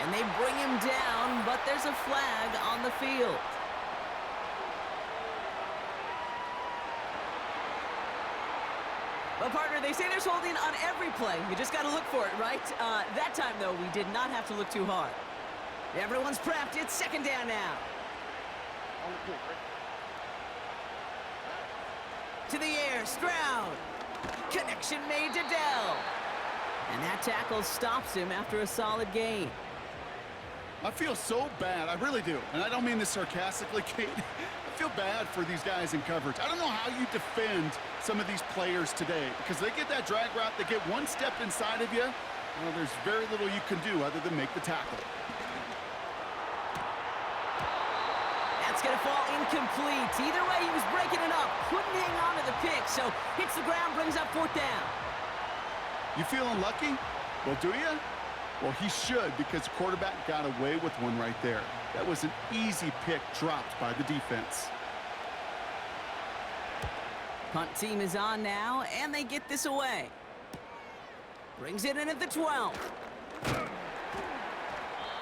And they bring him down, but there's a flag on the field. Well, partner, they say there's holding on every play. You just got to look for it, right? That time, though, we did not have to look too hard. Everyone's prepped. It's second down now. To the air, Stroud. Connection made to Dell. And that tackle stops him after a solid gain. I feel so bad. I really do. And I don't mean this sarcastically, Kate. I feel bad for these guys in coverage. I don't know how you defend some of these players today because they get that drag route, they get one step inside of you. Well, there's very little you can do other than make the tackle. That's going to fall incomplete. Either way, he was breaking it up. Couldn't hang on to the pick, so hits the ground, brings up fourth down. You feeling lucky? Well, do you? Well, he should because the quarterback got away with one right there. That was an easy pick dropped by the defense. Punt team is on now, and they get this away. Brings it in at the 12.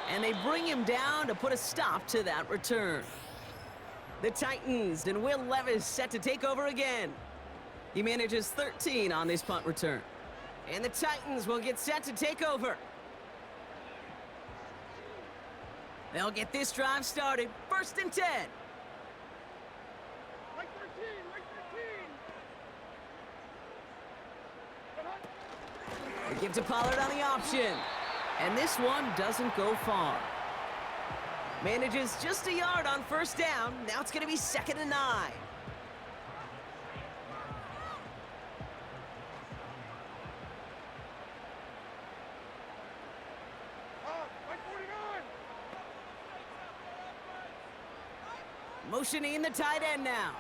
And they bring him down to put a stop to that return. The Titans and Will Levis set to take over again. He manages 13 on this punt return. And the Titans will get set to take over. They'll get this drive started. First and 10. Like 13, like 13. They give to Pollard on the option. And this one doesn't go far. Manages just a yard on first down. Now it's going to be second and 9. Like 49. Motioning the tight end now.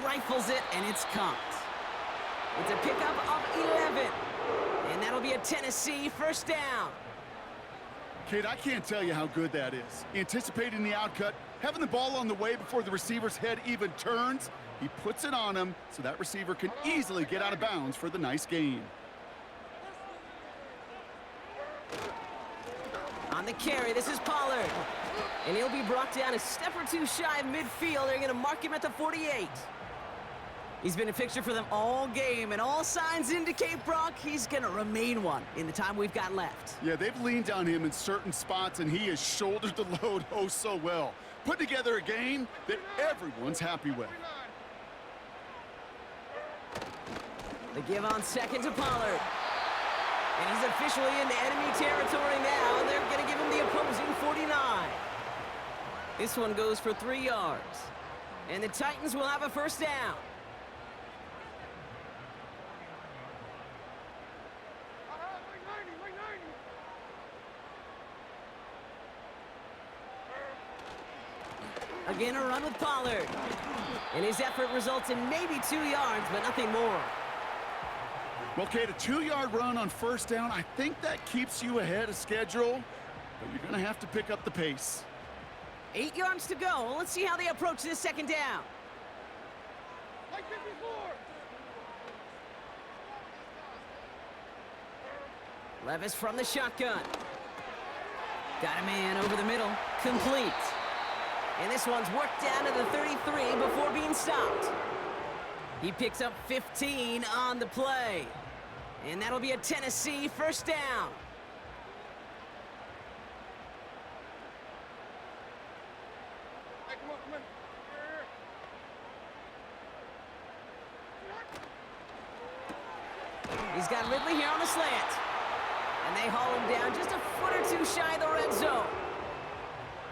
Rifles it, and it's caught. It's a pickup of 11. And that'll be a Tennessee first down. Kate, I can't tell you how good that is. Anticipating the outcut, having the ball on the way before the receiver's head even turns, he puts it on him so that receiver can easily get out of bounds for the nice gain. On the carry, this is Pollard. And he'll be brought down a step or two shy of midfield. They're going to mark him at the 48. He's been a fixture for them all game, and all signs indicate, Brock, he's going to remain one in the time we've got left. Yeah, they've leaned on him in certain spots, and he has shouldered the load oh so well. Put together a game that everyone's happy with. They give on second to Pollard. And he's officially into enemy territory now, and they're going to give him the opposing 49. This one goes for 3 yards. And the Titans will have a first down. Like 90. Again, a run with Pollard. And his effort results in maybe 2 yards, but nothing more. Well, Kate, a 2-yard run on first down, I think that keeps you ahead of schedule, but you're going to have to pick up the pace. 8 yards to go. Let's see how they approach this second down. Like 54. Levis from the shotgun. Got a man over the middle. Complete. And this one's worked down to the 33 before being stopped. He picks up 15 on the play. And that'll be a Tennessee first down. Hey, come on, come on. He's got Ridley here on the slant. And they haul him down just a foot or two shy of the red zone.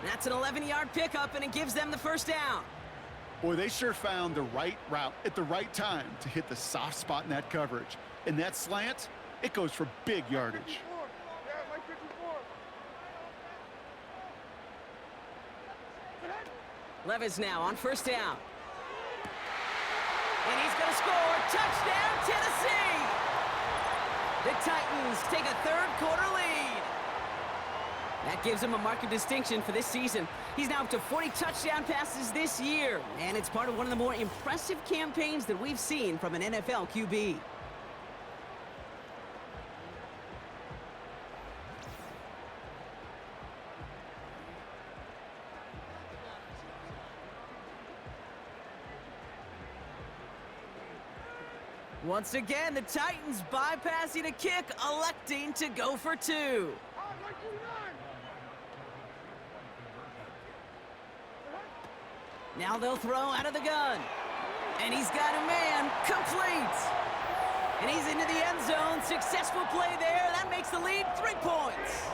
That's an 11-yard pickup, and it gives them the first down. Boy, they sure found the right route at the right time to hit the soft spot in that coverage. And that slant, it goes for big yardage. 54. Yeah, Mike 54. Levis now on first down. And he's going to score. Touchdown, Tennessee! The Titans take a third-quarter lead. That gives him a mark of distinction for this season. He's now up to 40 touchdown passes this year, and it's part of one of the more impressive campaigns that we've seen from an NFL QB. Once again, the Titans bypassing a kick, electing to go for two. Mike 49. Now they'll throw out of the gun. And he's got a man, complete. And he's into the end zone. Successful play there. That makes the lead 3 points.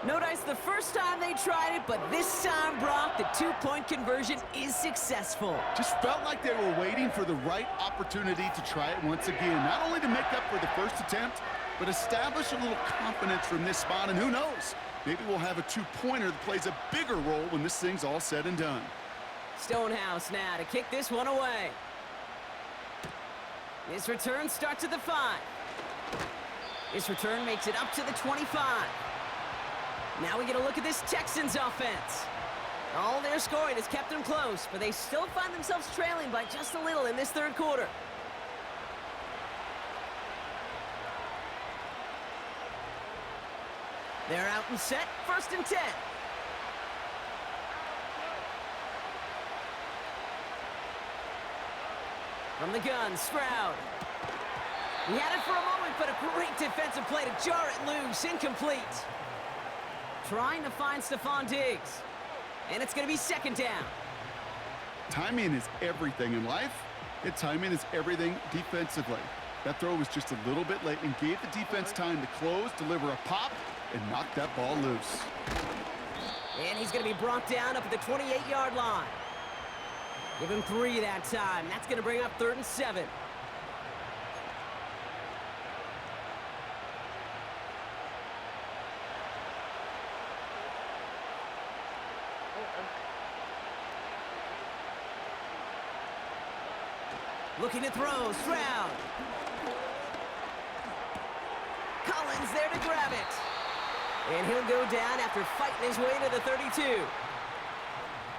Notice the first time they tried it, but this time, Brock, the 2-point conversion is successful. Just felt like they were waiting for the right opportunity to try it once again. Not only to make up for the first attempt, but establish a little confidence from this spot. And who knows, maybe we'll have a 2-pointer that plays a bigger role when this thing's all said and done. Stonehouse now to kick this one away. This return starts at the 5. This return makes it up to the 25. Now we get a look at this Texans offense. All their scoring has kept them close, but they still find themselves trailing by just a little in this third quarter. They're out and set, 1st and 10. From the gun, Stroud. He had it for a moment, but a great defensive play to jar it loose, incomplete. Trying to find Stephon Diggs. And it's going to be 2nd down. Timing is everything in life, and timing is everything defensively. That throw was just a little bit late and gave the defense time to close, deliver a pop, and knock that ball loose. And he's going to be brought down up at the 28-yard line. Give him 3 that time. That's going to bring up 3rd and 7. Looking to throw, Stroud. Collins there to grab it. And he'll go down after fighting his way to the 32.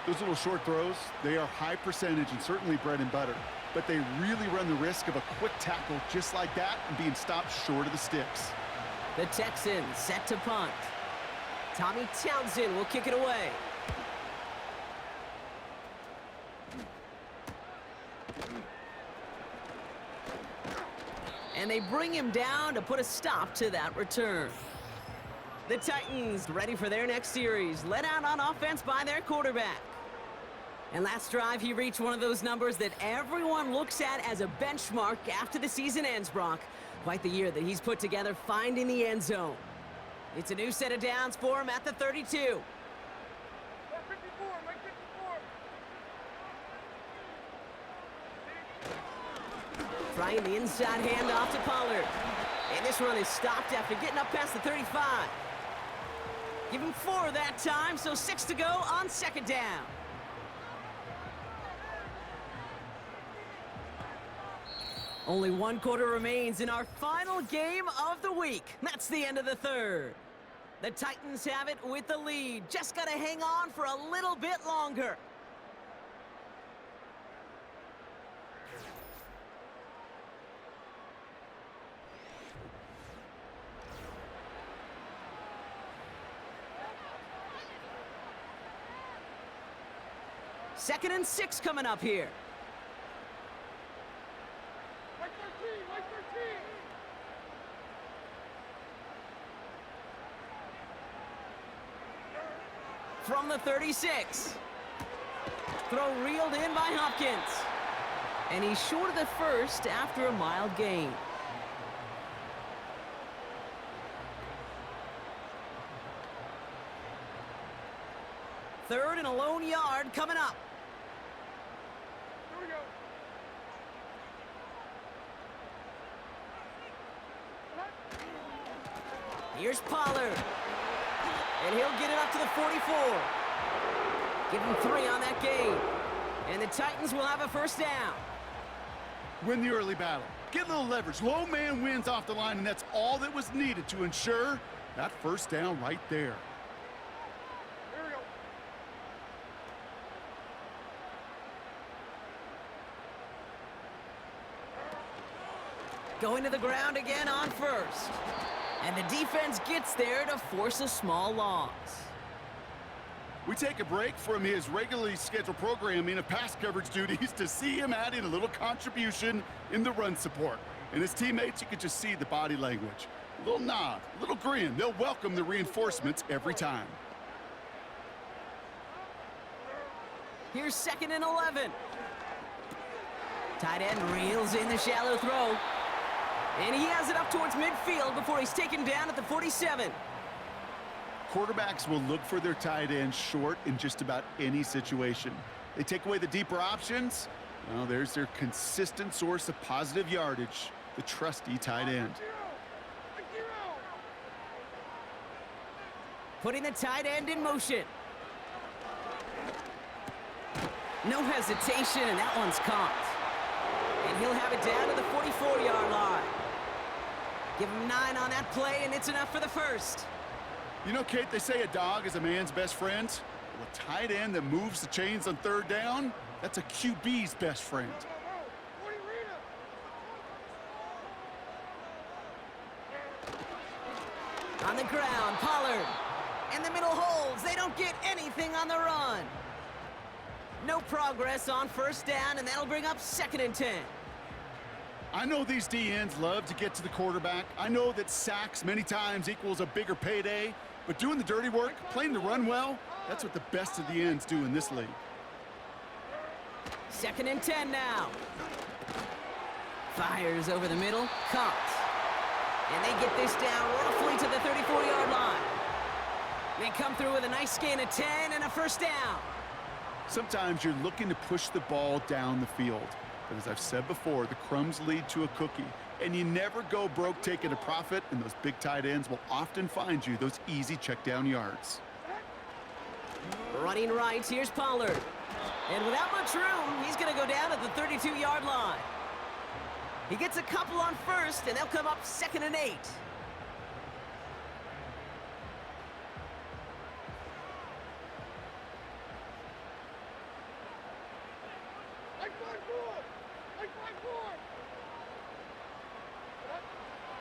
Those little short throws, they are high percentage and certainly bread and butter. But they really run the risk of a quick tackle just like that and being stopped short of the sticks. The Texans set to punt. Tommy Townsend will kick it away. And they bring him down to put a stop to that return. The Titans ready for their next series, led out on offense by their quarterback. And last drive, he reached one of those numbers that everyone looks at as a benchmark after the season ends, Brock. Quite the year that he's put together finding the end zone. It's a new set of downs for him at the 32. Mike 54, Mike 54. Trying the inside handoff to Pollard. And this run is stopped after getting up past the 35. Give him 4 that time, so 6 to go on 2nd down. Only 1 quarter remains in our final game of the week. That's the end of the 3rd. The Titans have it with the lead. Just got to hang on for a little bit longer. Second and 6 coming up here. Mike 13, Mike 13. From the 36. Throw reeled in by Hopkins. And he's short of the first after a mild gain. 3rd and a lone yard coming up. Here we go. Here's Pollard. And he'll get it up to the 44. Give him 3 on that game. And the Titans will have a first down. Win the early battle. Get a little leverage. Low man wins off the line, and that's all that was needed to ensure that first down right there. Here we go. Going to the ground again on first. And the defense gets there to force a small loss. We take a break from his regularly scheduled programming of pass coverage duties to see him add in a little contribution in the run support. And his teammates, you could just see the body language. A little nod, a little grin. They'll welcome the reinforcements every time. Here's 2nd and 11. Tight end reels in the shallow throw. And he has it up towards midfield before he's taken down at the 47. Quarterbacks will look for their tight end short in just about any situation. They take away the deeper options. Well, there's their consistent source of positive yardage, the trusty tight end. Putting the tight end in motion. No hesitation, and that one's caught. And he'll have it down to the 44-yard line. Give him 9 on that play, and it's enough for the first. You know, Kate, they say a dog is a man's best friend. Well, a tight end that moves the chains on 3rd down, that's a QB's best friend. On the ground, Pollard. In the middle holds. They don't get anything on the run. No progress on first down, and that'll bring up 2nd and 10. I know these DNs love to get to the quarterback. I know that sacks many times equals a bigger payday, but doing the dirty work, playing the run well, that's what the best of the ends do in this league. 2nd and 10 now. Fires over the middle, caught. And they get this down roughly to the 34-yard line. They come through with a nice gain of 10 and a first down. Sometimes you're looking to push the ball down the field. But as I've said before, the crumbs lead to a cookie. And you never go broke taking a profit, and those big tight ends will often find you those easy check down yards. Running right, here's Pollard. And without much room, he's going to go down at the 32-yard line. He gets a couple on first, and they'll come up 2nd and 8.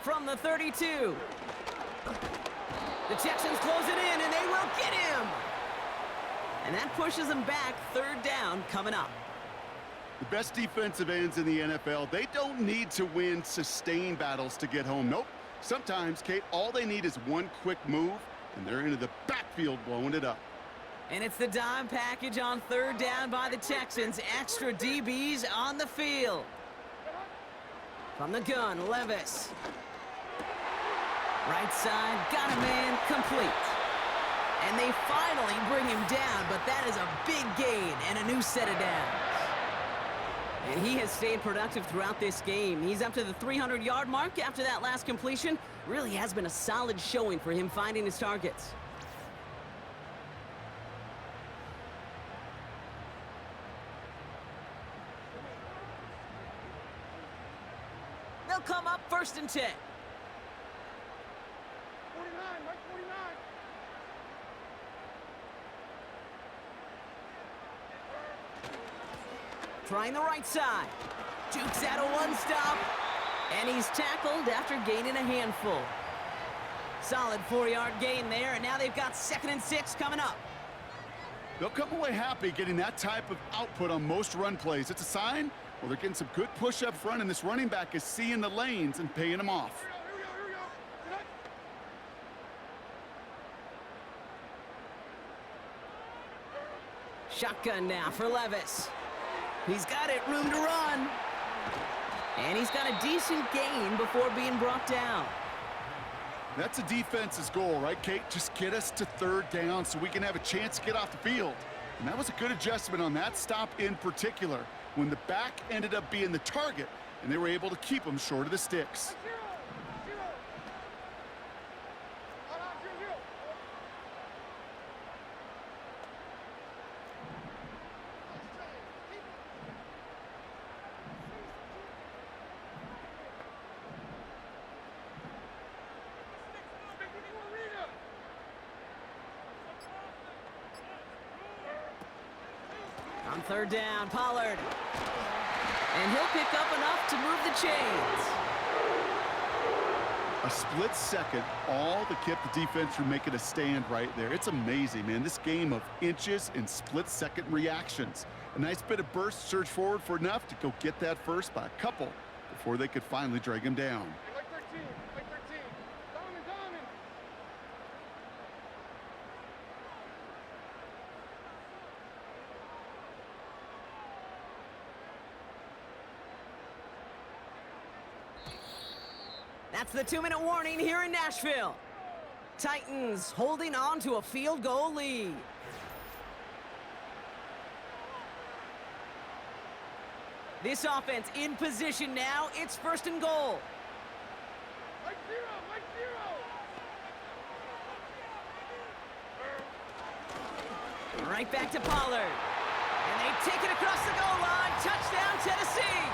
From the 32. The Texans close it in, and they will get him. And that pushes them back. 3rd down coming up. The best defensive ends in the NFL, they don't need to win sustained battles to get home. Nope. Sometimes, Kate, all they need is one quick move, and they're into the backfield blowing it up. And it's the dime package on 3rd down by the Texans. Extra DBs on the field. From the gun, Levis. Right side, got a man, complete. And they finally bring him down, but that is a big gain and a new set of downs. And he has stayed productive throughout this game. He's up to the 300-yard mark after that last completion. Really has been a solid showing for him finding his targets. They'll come up 1st and 10. 49, Mike 49. Trying the right side. Jukes out a one-stop. And he's tackled after gaining a handful. Solid 4-yard gain there, and now they've got 2nd and 6 coming up. They'll come away happy getting that type of output on most run plays. It's a sign, well, they're getting some good push up front, and this running back is seeing the lanes and paying them off. Here we go. Shotgun now for Levis. He's got it, room to run. And he's got a decent gain before being brought down. That's a defense's goal, right, Kate? Just get us to third down so we can have a chance to get off the field. And that was a good adjustment on that stop in particular, when the back ended up being the target, and they were able to keep them short of the sticks. On third down, Pollard. And he'll pick up enough to move the chains. A split second, all that kept the defense from making a stand right there. It's amazing, man. This game of inches and split-second reactions. A nice bit of burst, surge forward for enough to go get that first by a couple before they could finally drag him down. Like 13, like 13. Diamond. That's the 2-minute warning here in Nashville. Titans holding on to a field goal lead. This offense in position now. It's first and goal. Like zero. Right back to Pollard. And they take it across the goal line. Touchdown, Tennessee.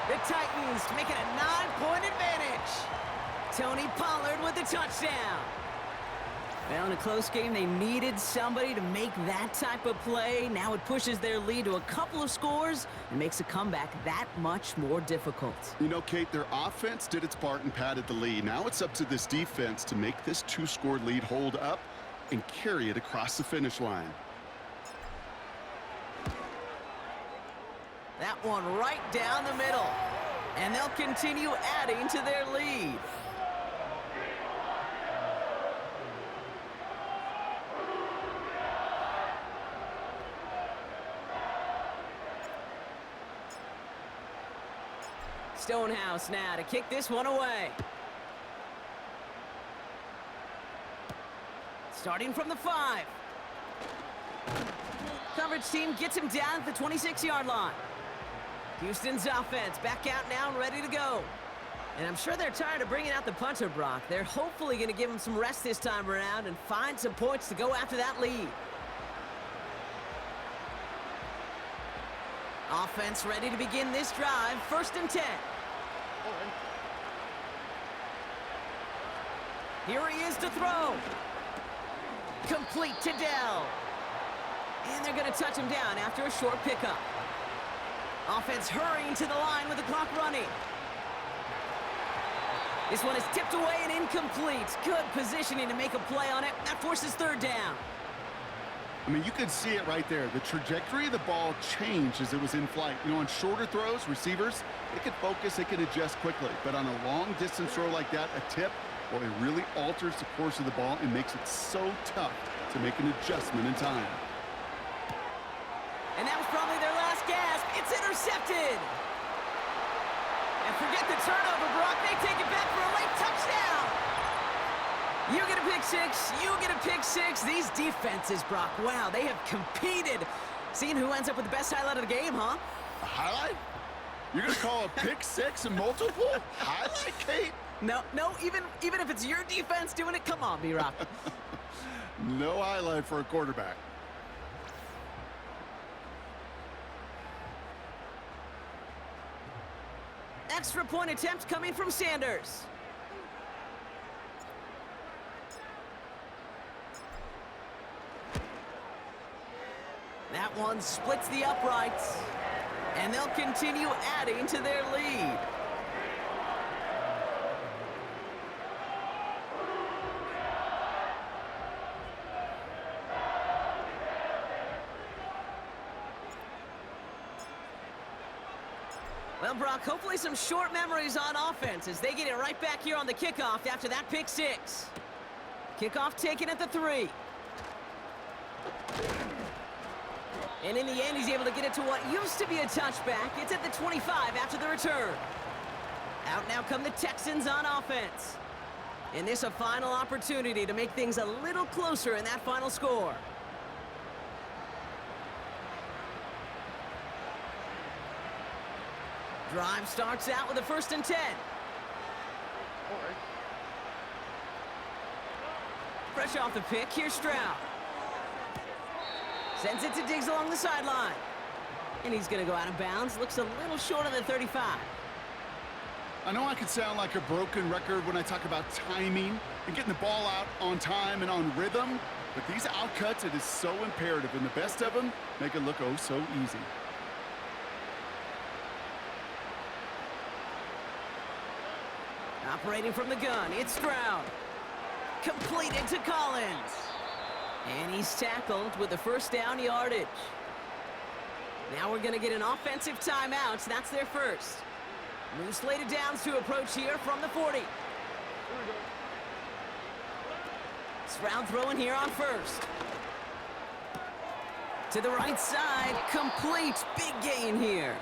The Titans make it a 9-point advantage. Tony Pollard with the touchdown. Well, in a close game, they needed somebody to make that type of play. Now it pushes their lead to a couple of scores and makes a comeback that much more difficult. You know, Kate, their offense did its part and padded the lead. Now it's up to this defense to make this 2-score lead hold up and carry it across the finish line. That one right down the middle. And they'll continue adding to their lead. Stonehouse now to kick this one away. Starting from the 5. Coverage team gets him down at the 26-yard line. Houston's offense back out now and ready to go. And I'm sure they're tired of bringing out the punter, Brock. They're hopefully going to give him some rest this time around and find some points to go after that lead. Offense ready to begin this drive. First and 10. Here he is to throw. Complete to Dell. And they're going to touch him down after a short pickup. Offense hurrying to the line with the clock running. This one is tipped away and incomplete. Good positioning to make a play on it. That forces third down. I mean, you could see it right there. The trajectory of the ball changed as it was in flight. You know, on shorter throws, receivers, they can focus, they can adjust quickly. But on a long-distance throw like that, a tip, well, it really alters the course of the ball and makes it so tough to make an adjustment in time. And that was probably their last gasp. It's intercepted. And forget the turnover, Brock. They take it back for a late touchdown. You get a pick six. You get a pick six. These defenses, Brock, wow, they have competed. Seeing who ends up with the best highlight of the game, huh? A highlight? You're going to call a pick six and multiple? Highlight, Kate? No, even if it's your defense doing it, come on, B-Rock. No highlight for a quarterback. Extra point attempt coming from Sanders. That one splits the uprights, and they'll continue adding to their lead. Well, Brock, hopefully some short memories on offense as they get it right back here on the kickoff after that pick six. Kickoff taken at the 3. And in the end, he's able to get it to what used to be a touchback. It's at the 25 after the return. Out now come the Texans on offense. And this a final opportunity to make things a little closer in that final score. Drive starts out with a 1st and 10. Fresh off the pick, here's Stroud. Sends it to Diggs along the sideline. And he's going to go out of bounds. Looks a little short of the 35. I know I can sound like a broken record when I talk about timing and getting the ball out on time and on rhythm, but these outcuts, it is so imperative, and the best of them make it look oh so easy. Operating from the gun, it's Stroud. Completed to Collins. And he's tackled with the 1st down yardage. Now we're going to get an offensive timeout. That's their first. New slated downs to approach here from the 40. Stroud throwing here on 1st. To the right side, complete, big gain here.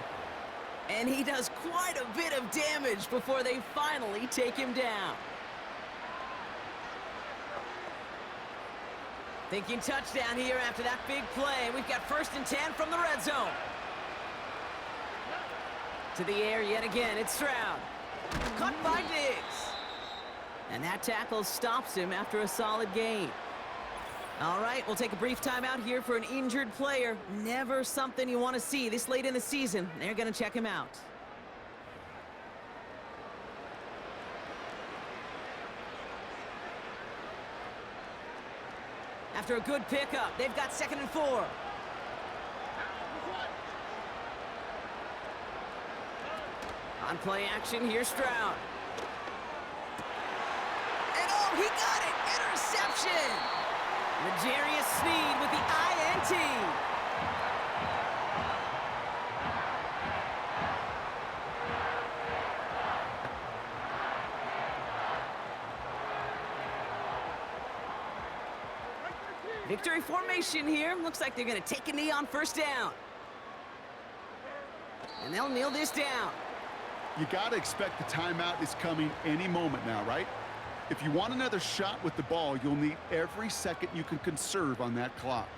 And he does quite a bit of damage before they finally take him down. Thinking touchdown here after that big play. We've got 1st and 10 from the red zone. To the air yet again, it's Stroud. Caught by Diggs. And that tackle stops him after a solid gain. All right, we'll take a brief timeout here for an injured player. Never something you want to see this late in the season. They're going to check him out. After a good pickup, they've got 2nd and 4. On play action, here's Stroud. And oh, he got it! Interception! L'Jarius Sneed with the INT. Victory formation here. Looks like they're going to take a knee on 1st down. And they'll kneel this down. You got to expect the timeout is coming any moment now, right? If you want another shot with the ball, you'll need every second you can conserve on that clock.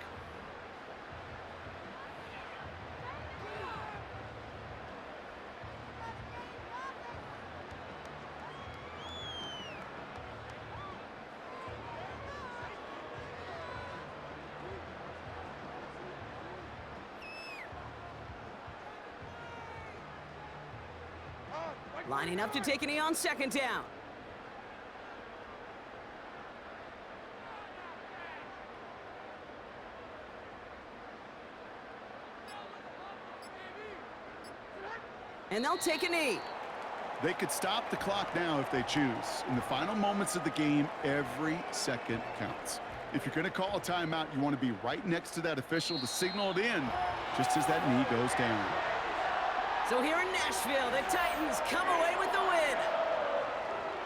Lining up to take a knee on 2nd down. And they'll take a knee. They could stop the clock now if they choose. In the final moments of the game, every second counts. If you're going to call a timeout, you want to be right next to that official to signal it in just as that knee goes down. So here in Nashville, the Titans come away with the win.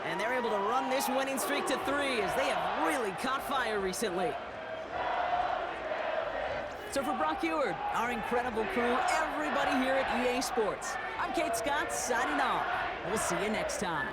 And they're able to run this winning streak to 3 as they have really caught fire recently. So for Brock Eward, our incredible crew, everybody here at EA Sports, I'm Kate Scott signing off. We'll see you next time.